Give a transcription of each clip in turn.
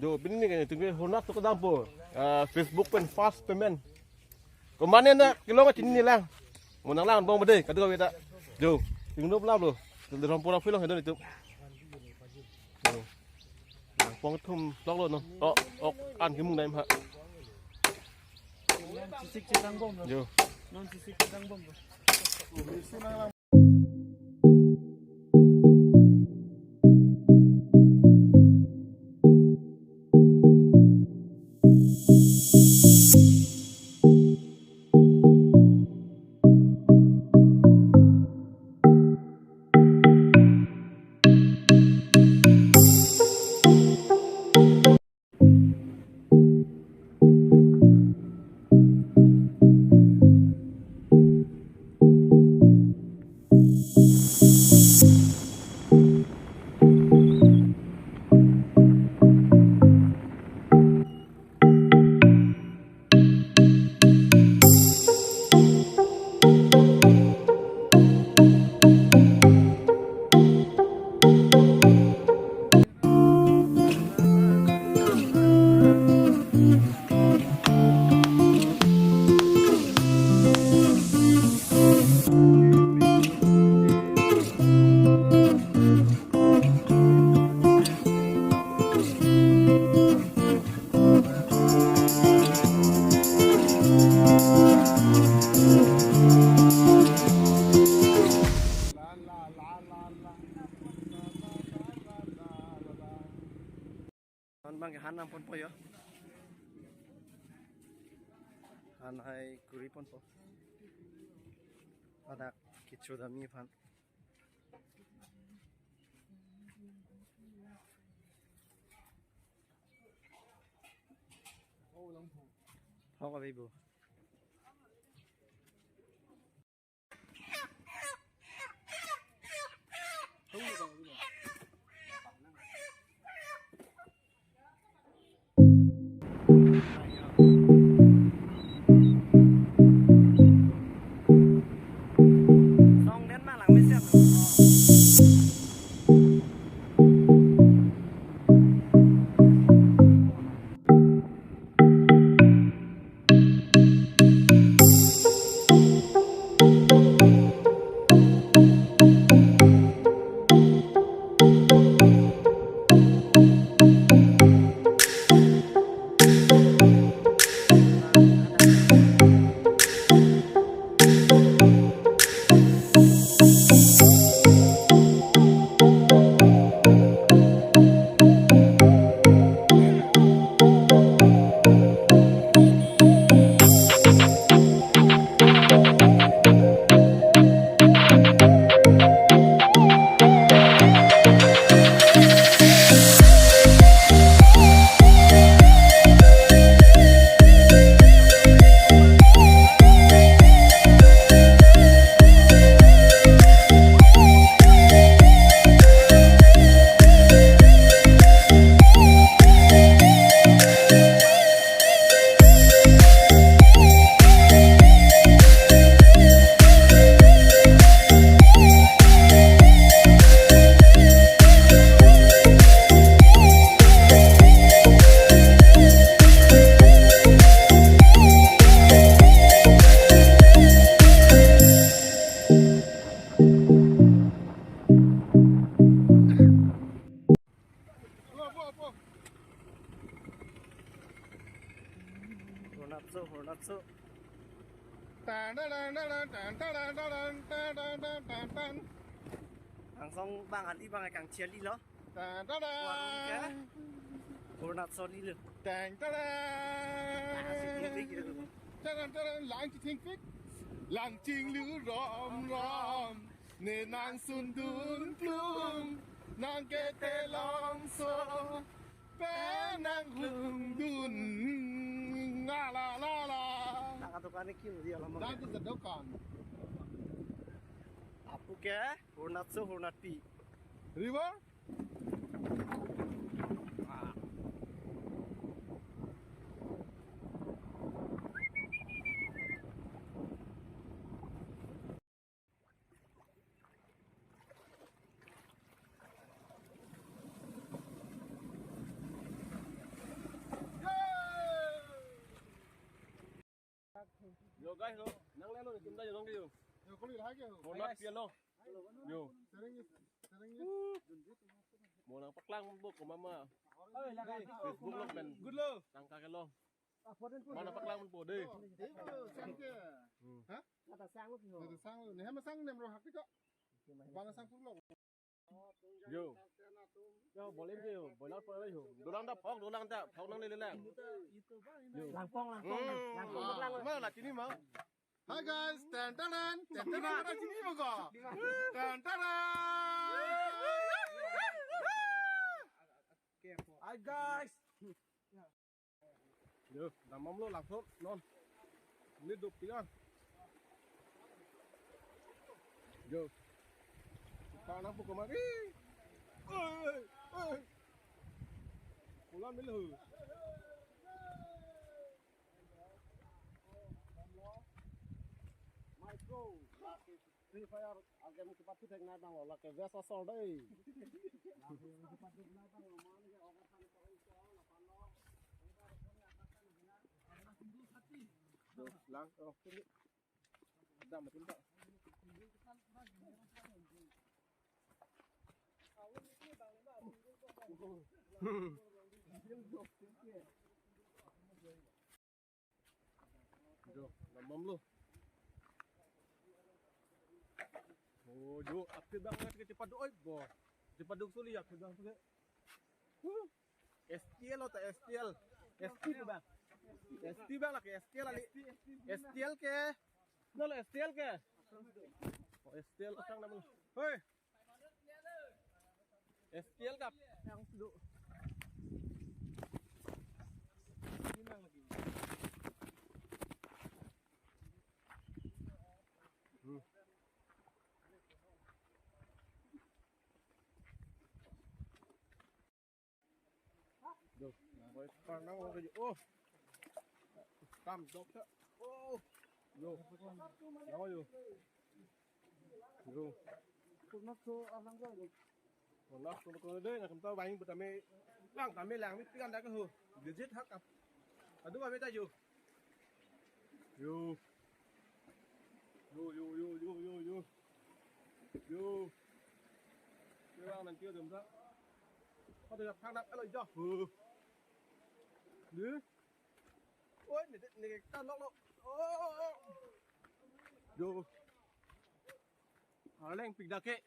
Jo, ini kayaknya tunggu honat tu ke dampo. Facebook pen fast payment. Kemana nak kilo ke sini lang. Mau nang lang bang bede, kata kau kita. Jo, tunggu belum lo. Tunggu rompor apa lo itu. Pong thum lok lo no. An cái mùng này mà. Jo. Non sisik sedang bom. Bang hanam pon po yo. Hanai kuri pon po. Ada kicu dami pan. How are you? Hornatsu. Langsung bang Ali bang kang Ciali lo. Hornatsu ni lo. Lang ting fik. Lang ting lu rom rom. Ne nang sun dun plum. Nang kete long so. Pe nang hung dun. La la la la. Nakatukan ni kyo dia lamang. That is the dokan. Apu ke? Hornatsu Hornatpi. River? Yo guys lo, nang lelo ni timda nang yo. Yo ko lihat ke? Monat pian lo. Yo, Sering mo nang paklang mo ko mama. Ơi là cái Facebook lo men. good lo. Nang ka lo. phốt Mana paklang mo po de. Sang ke? Hah? là sang lúc rồi. Từ sang rồi, này mà sang nem rồi hắc cái đó. Bạn sang phút lo. Yo. Yo boleh ke yo, boleh apa lagi yo. Dolang dah phok, dolang tak, phok nang le lang. Làng phong làng Mana lah sini mau. Hi guys, tan tan ada sini mau kok. Tan tan. Hi guys. Yo, làm mông luôn làm tốt, non. Liên tục tí ăn. Yo. Tao nang pukul mari. Oi. Pulang dulu. Micro là cái Free Fire game cái bắt thích này đang là cái vest sổ đây. Lang, oh, sini. Dah macam tak. Yo, làm mông luôn. Oh, yo, aktif banget ke cepat oi, bo. Cepat duk suli aktif banget. STL atau STL? ST tu bang. ST bang lah ke STL ali. STL ke? No lo STL ke? Oh, STL asang nama lu. Hei. STL kap. Yang duduk. Gimana lagi? Được, với con nó cái gì? Ô, cam dốc đó. Ô, vô, nó vô, vô. Nó số ăn rồi. Còn nó còn đây là chúng ta bánh bữa tầm mê, đang tầm mê làng biết cái ăn đã cái hư, để giết hắc cam. À đúng rồi, biết tay vô, vô, vô, vô, vô, vô, vô, vô, vô. Cái ăn này chưa được đó. Có thể gặp thang đặt cái lời cho. Nữa. Ôi, này ta lóc lóc. Vô. Ở lên pin đặc kệ.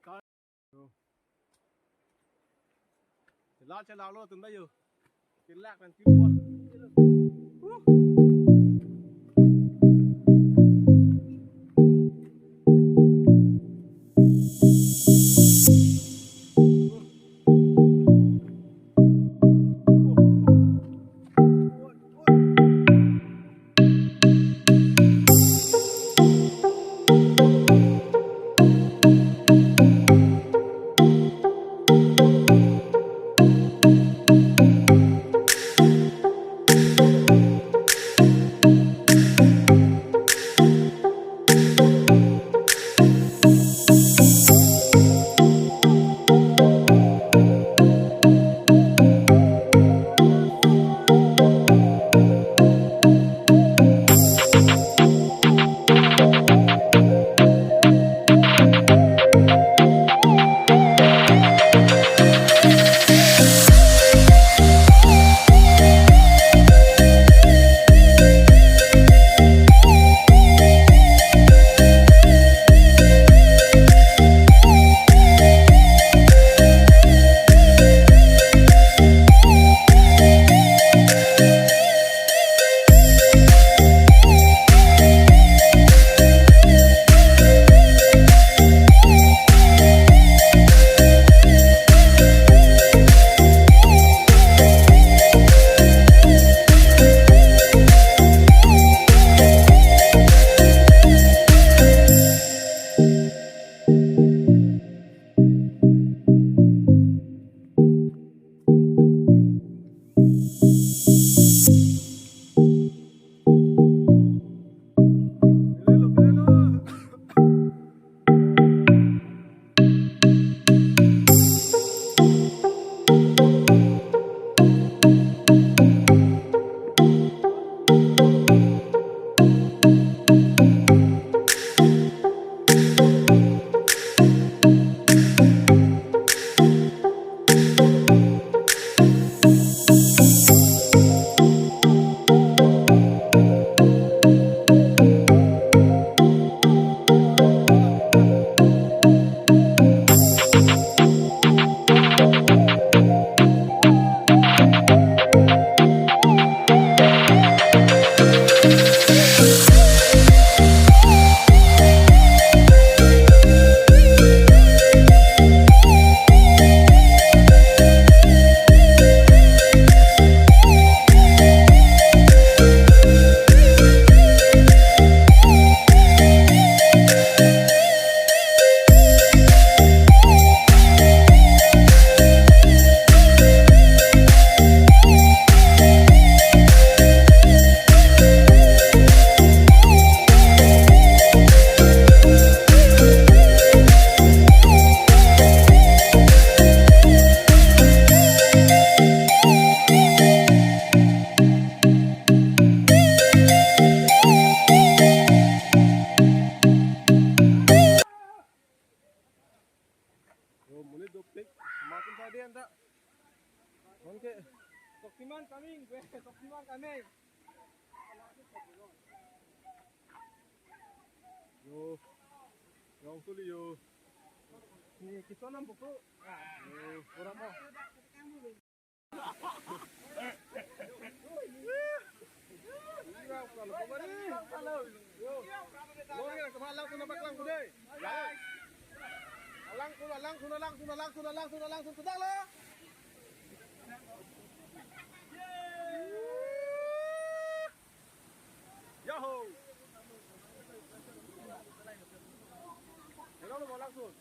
Có. Vô. Thì lo cho lao luôn từng đây giờ. Cái lạc này chưa qua. Oke. Tokiman coming, Tokiman coming. Yo. Yang tuli yo. Ni kita nam buku. Yo, kurang mau. Iya, kalau kembali. Yo. Lo ya, kemalang sudah baklang kude. Guys. Langsung sedang lo. Yahoo. Hello lo mau langsung.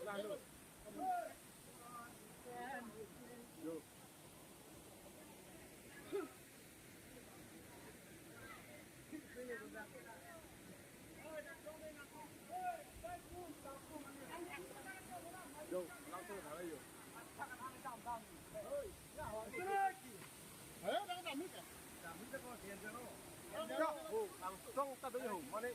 Langsung. Yo. Yo, langsung ada yo. Ayo, dah dah mik. Ya, oh, langsung tak ada yo. Mana?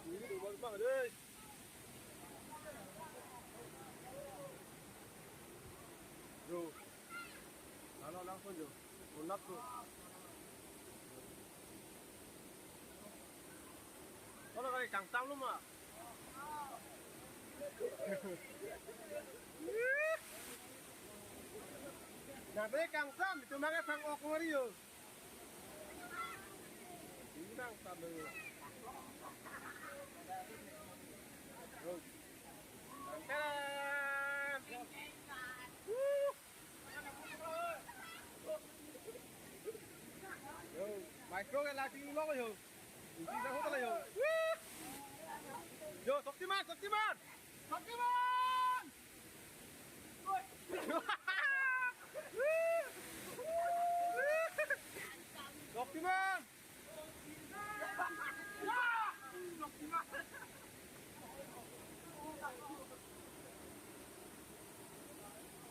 Ini dua bang deh. Yo. Halo langsung yo. Unat tuh. Kalau kali cangtam lu mah. Nanti cangtam itu mana sang okmari yo. Ini cangtam yo. Yo. Cangtam. Yo, micro cái là tiếng lóc rồi. Mình đi ra hút lại rồi. Yo, Saktiman. Saktiman.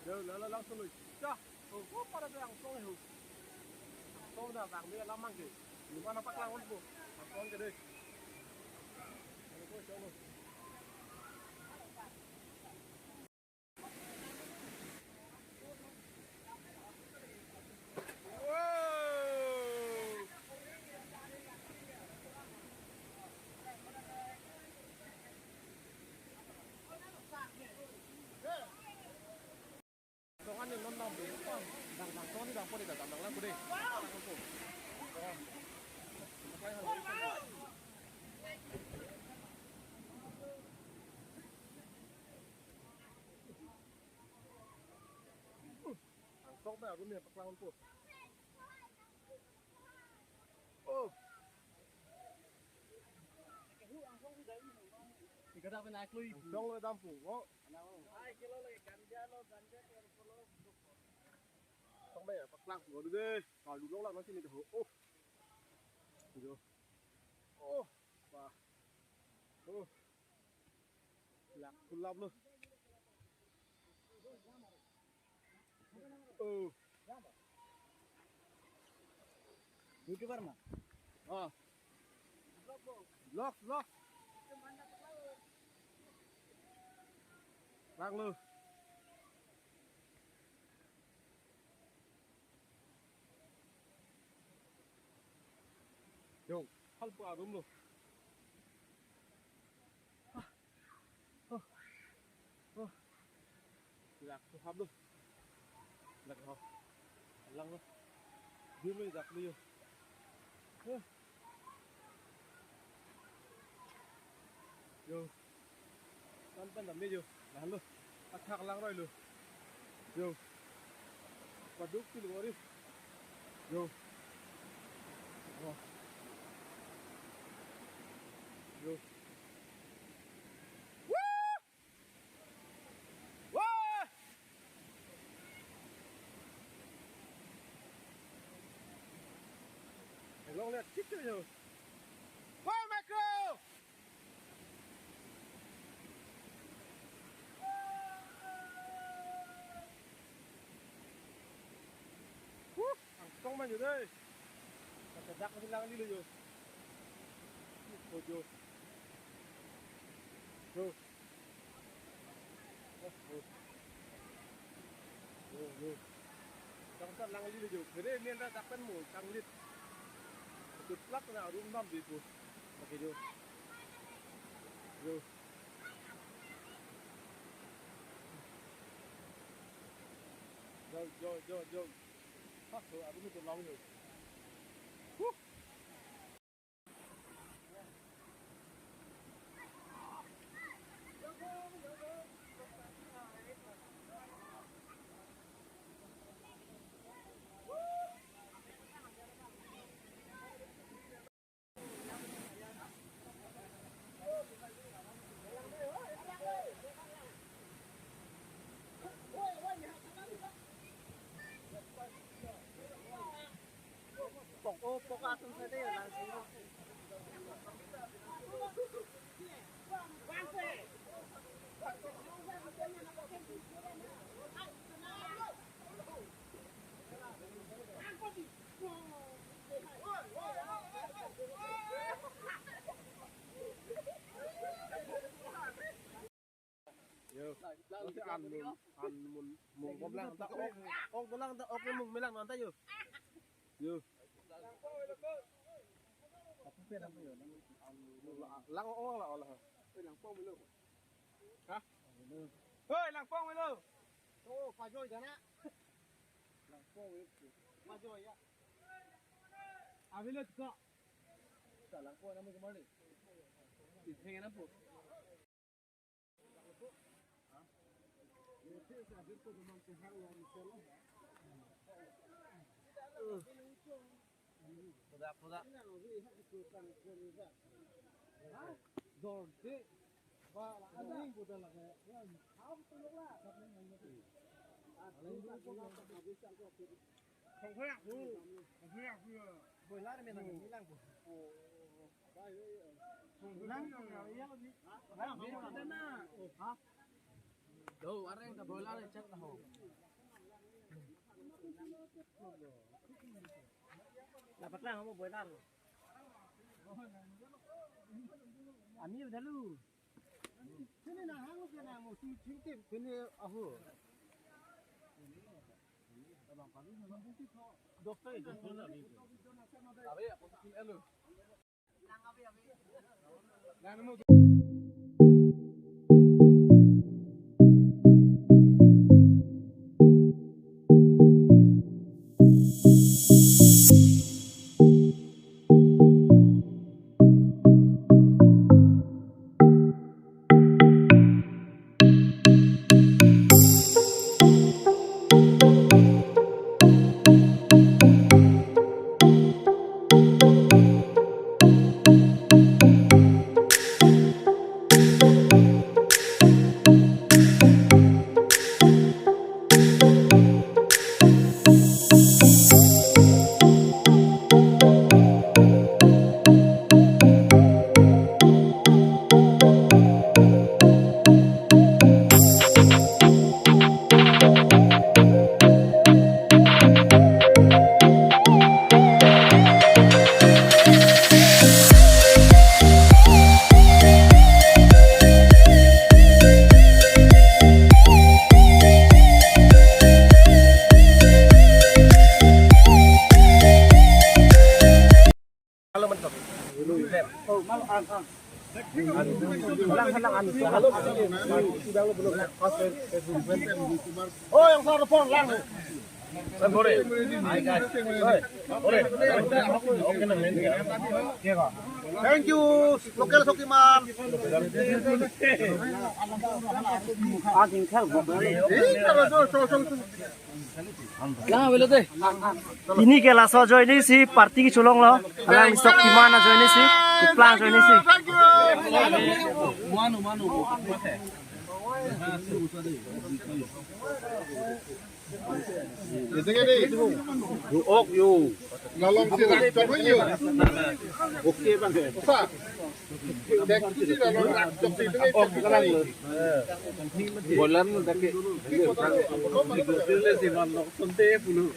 Yo, langsung lui. Dah. Oh, pada yang song itu. Song dah vàng dia lamang ke. Di mana pak lawan bu? Song ke deh. Aku song. Wow. Dongan yang non nom deh. Dang song ni dang pun dah dang lang deh. Song dah rumah pak lawan pun. Oh. Tiga dah pernah klui. Song lo dampung. Oh. Hai kilo lagi ganja lo. Song bây giờ pak lang rồi đi. Rồi lúc đó nó xin được hổ. Oh. Được. Oh. Và. Oh. Lạc full love luôn. Oh. YouTuber mah. Ah. Lock. Lang luôn. Yo, halpa arum lo. Lạc tu hấp luôn. Lạc hấp. Lang luôn. Dưa mới giặt đi. Yo. Tan làm đi yo. Lang luôn. Athak lang rồi luôn. Yo. Paduk tu lo đi. Yo. Oh. Yo. Long lihat gitu yo. Wah, Macro. Ang song man yo deh. Katadak mo lang dilo yo. Tangkat lang lilit yun. Kaya niyan na takpan mo, tanglit. Tutlak na rumam dito. Okay, Jo. Jo. Jo. Hah, so aduh itu lawan yun. Nanti mun goblang tak ok tulang tak ok mung milang nanti yo. Yo. Apa pera mo yo? Lang o la olah. Lang pong milo. Ha? Hoy, lang pong milo. Oh, pajoy dana. Lang pong milo. Pajoy ya. Avilet ka. Lang pong namu kemari. Itheng na po. Puda. Dorte. Ba, anjing puda lah kayak. Không phải aku. Boiler mình là nghĩ lang. Lang yang iya lagi. Hah? Đâu, ăn em cả boiler này chắc là hồ. Dapat lang mo boiler. Ani udah lu. Sini na hang ke na mo singkip sini aho. Dokter itu sudah ni. Abi apa sih elu? Lang abi. Lang mo Oh, yang saya telepon lang. Boleh. Thank you, lokal Sokiman. Ini kelas so join ini si party ki chulong lo. Alang Sokiman na join ini si, plan join ini si. Manu. Itu gini. Ok yo. Lalong sirak cok yo. Oke bang. Apa? Dek sini lalong rak cok itu ok kalang. Bolan tak ke. Itu le si man nok sunte pulu.